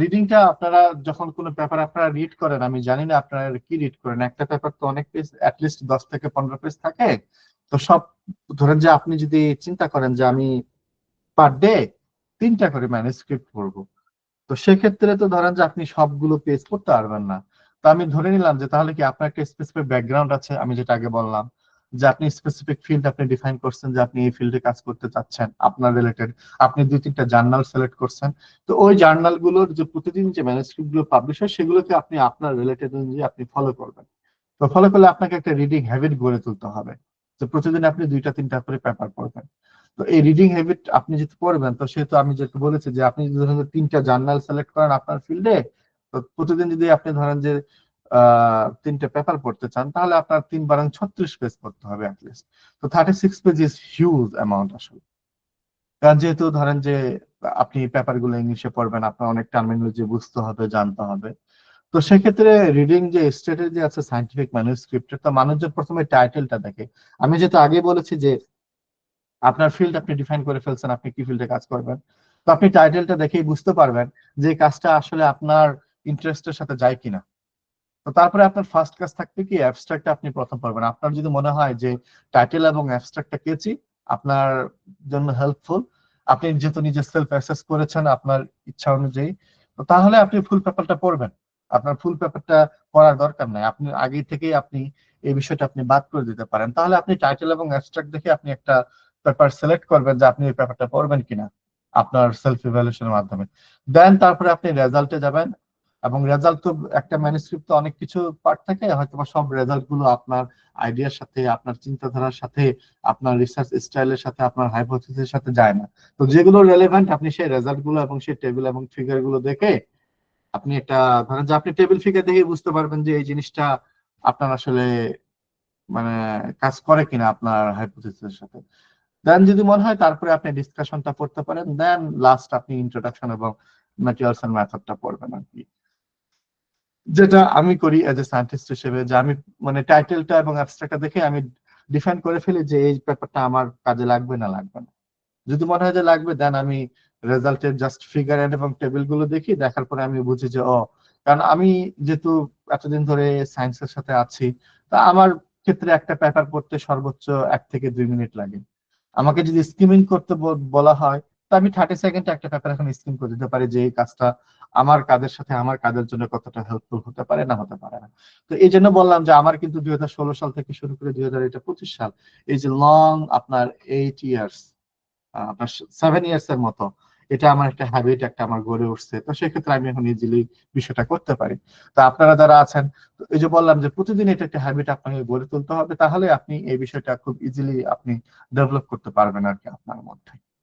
রিডিংটা আপনারা যখন কোনো পেপার আপনারা রিড করেন, আমি জানি না আপনারা কি রিড করেন, একটা পেপার তো অনেক পেজ, অ্যাটলিস্ট 10 থেকে 15 পেজ থাকে। তো সব, ধরেন যে আপনি যদি চিন্তা করেন যে আমি পার ডে 3টা করে ম্যানুস্ক্রিপ্ট পড়বো, তো সেক্ষেত্রে তো ধরেন যে আপনি সবগুলো পেজ পড়তে পারবেন না। তো আমি ধরে নিলাম যে তাহলে কি আপনার একটা স্পেসিফিক ব্যাকগ্রাউন্ড আছে, আমি যেটা আগে বললাম যে আপনি স্পেসিফিক ফিল্ড আপনি ডিফাইন করছেন যে আপনি এই ফিল্ডে কাজ করতে চাচ্ছেন আপনার রিলেটেড, আপনি 2-3টা জার্নাল সিলেক্ট করছেন। তো ওই জার্নাল গুলোর যে প্রতিদিন যে ম্যানুস্ক্রিপ্ট গুলো পাবলিশ হয় সেগুলোকে আপনি আপনার রিলেটেড অনুযায়ী আপনি ফলো করবেন। তো ফলো করলে আপনাকে একটা রিডিং হ্যাবিট গড়ে তুলতে হবে, যে প্রতিদিন আপনি 2টা 3টা করে পেপার পড়বেন। তো এই রিডিং হ্যাবিট আপনি যেহেতু পড়বেন, তো সেহেতু আমি যেহেতু বলেছি যে আপনি যদি ধরেন 3টা জার্নাল সিলেক্ট করেন আপনার ফিল্ডে, তো প্রতিদিন যদি আপনি ধরেন যে 3টে পেপার পড়তে চান, তাহলে আপনার 3 × 36 পেজ পড়তে হবে অ্যাটলিস্ট। তো 36 পেজ ইজ হিউজ অ্যামাউন্ট আসলে। কারণ যেহেতু ধরেন যে আপনি পেপার গুলো ইংলিশে পড়বেন, আপনার অনেক টার্মিনোলজি বুঝতে হবে, জানতে হবে। তো সেক্ষেত্রে রিডিং যে স্ট্র্যাটেজি আছে সাইন্টিফিক ম্যানুস্ক্রিপ্টের, তো মানুষজন প্রথমে টাইটেলটা দেখে। আমি যেহেতু আগে বলেছি যে আপনার ফিল্ড আপনি ডিফাইন করে ফেলছেন, আপনি কি ফিল্ডে কাজ করবেন, তো আপনি টাইটেলটা দেখেই বুঝতে পারবেন যে এই কাজটা আসলে আপনার ইন্টারেস্টের সাথে যায় কিনা। তো তারপরে আপনার ফার্স্ট কাজ থাকবে কি, অ্যাবস্ট্রাক্টটা আপনি প্রথম পড়বেন। আপনার যদি মনে হয় যে টাইটেল এবং অ্যাবস্ট্রাক্টটা কেচি, আপনার জন্য হেল্পফুল, আপনি যেহেতু নিজে সেলফ অ্যাসেস করেছেন আপনার ইচ্ছা অনুযায়ী, তো তাহলে আপনি ফুল পেপারটা পড়বেন। আপনার ফুল পেপারটা পড়ার দরকার নাই, আপনি আগে থেকেই আপনি এই বিষয়টা আপনি বাদ করে দিতে পারেন। তাহলে আপনি টাইটেল এবং অ্যাবস্ট্রাক্ট দেখে আপনি একটা পেপার সিলেক্ট করবেন যে আপনি এই পেপারটা পড়বেন কিনা আপনার সেলফ ইভ্যালুয়েশনের মাধ্যমে। দেন তারপরে আপনি রেজাল্টে যাবেন। এবং রেজাল্ট তো, একটা ম্যানুস্ক্রিপ্ট তো অনেক কিছু পার্ট থাকে, হয়তো বা সব রেজাল্ট গুলো আপনার আইডিয়ার সাথে, আপনার চিন্তাধারার সাথে, আপনার রিসার্চ স্টাইলের সাথে, আপনার হাইপোথিসিসের সাথে যায় না। তো যেগুলো রেলেভেন্ট আপনি সেই রেজাল্ট গুলো এবং সেই টেবিল এবং ফিগার গুলো দেখে আপনি একটা, ধরেন যে আপনি টেবিল ফিগার দেখে বুঝতে পারবেন যে এই জিনিসটা আপনার আসলে মানে কাজ করে কিনা আপনার হাইপোথিসিসের সাথে। দেন যদি মনে হয়, তারপরে আপনি ডিসকাশনটা করতে পারেন। দেন লাস্ট আপনি ইন্ট্রোডাকশন এবং ম্যাটেরিয়ালস এন্ড মেথডটা পড়বেন আর কি। যেটা আমি করি এজ এ সায়েন্টিস্ট হিসেবে, যে আমি মানে টাইটেলটা এবং অ্যাবস্ট্রাক্টটা দেখে আমি ডিফাইন করে ফেলি যে এই ব্যাপারটা আমার কাজে লাগবে না লাগবে না। যদি মনে হয় যে লাগবে, দেন আমি রেজাল্টের জাস্ট ফিগার এবং টেবিল গুলো দেখি, দেখার পরে আমি বুঝি যে কারণ আমি যেহেতু এতদিন ধরে সায়েন্সের সাথে আছি, তা আমার ক্ষেত্রে একটা পেপার পড়তে সর্বোচ্চ 1 থেকে 2 মিনিট লাগে। আমাকে যদি স্কিমিং করতে বলা হয়, তো আমি 30 সেকেন্ডে একটা পেপার এখন স্কিম করে দিতে পারি, যে এই কাজটা আমার কাজের সাথে আমার কাজের জন্য কতটা হেল্পফুল হতে পারে না হতে পারে না। তো এই জন্য বললাম যে আমার কিন্তু 2016 সাল থেকে শুরু করে 2025 সাল, এই যে লং আপনার 8 ইয়ার্স, আপনার 7 ইয়ার্স এর মতো, এটা আমার একটা হ্যাবিট, একটা আমার গড়ে উঠছে। তো সেক্ষেত্রে আমি এখন ইজিলি বিষয়টা করতে পারি। তো আপনারা যারা আছেন, তো এই যে বললাম যে প্রতিদিন এটা একটা হ্যাবিট আপনাকে গড়ে তুলতে হবে, তাহলে আপনি এই বিষয়টা খুব ইজিলি আপনি ডেভেলপ করতে পারবেন আর কি আপনার মধ্যে।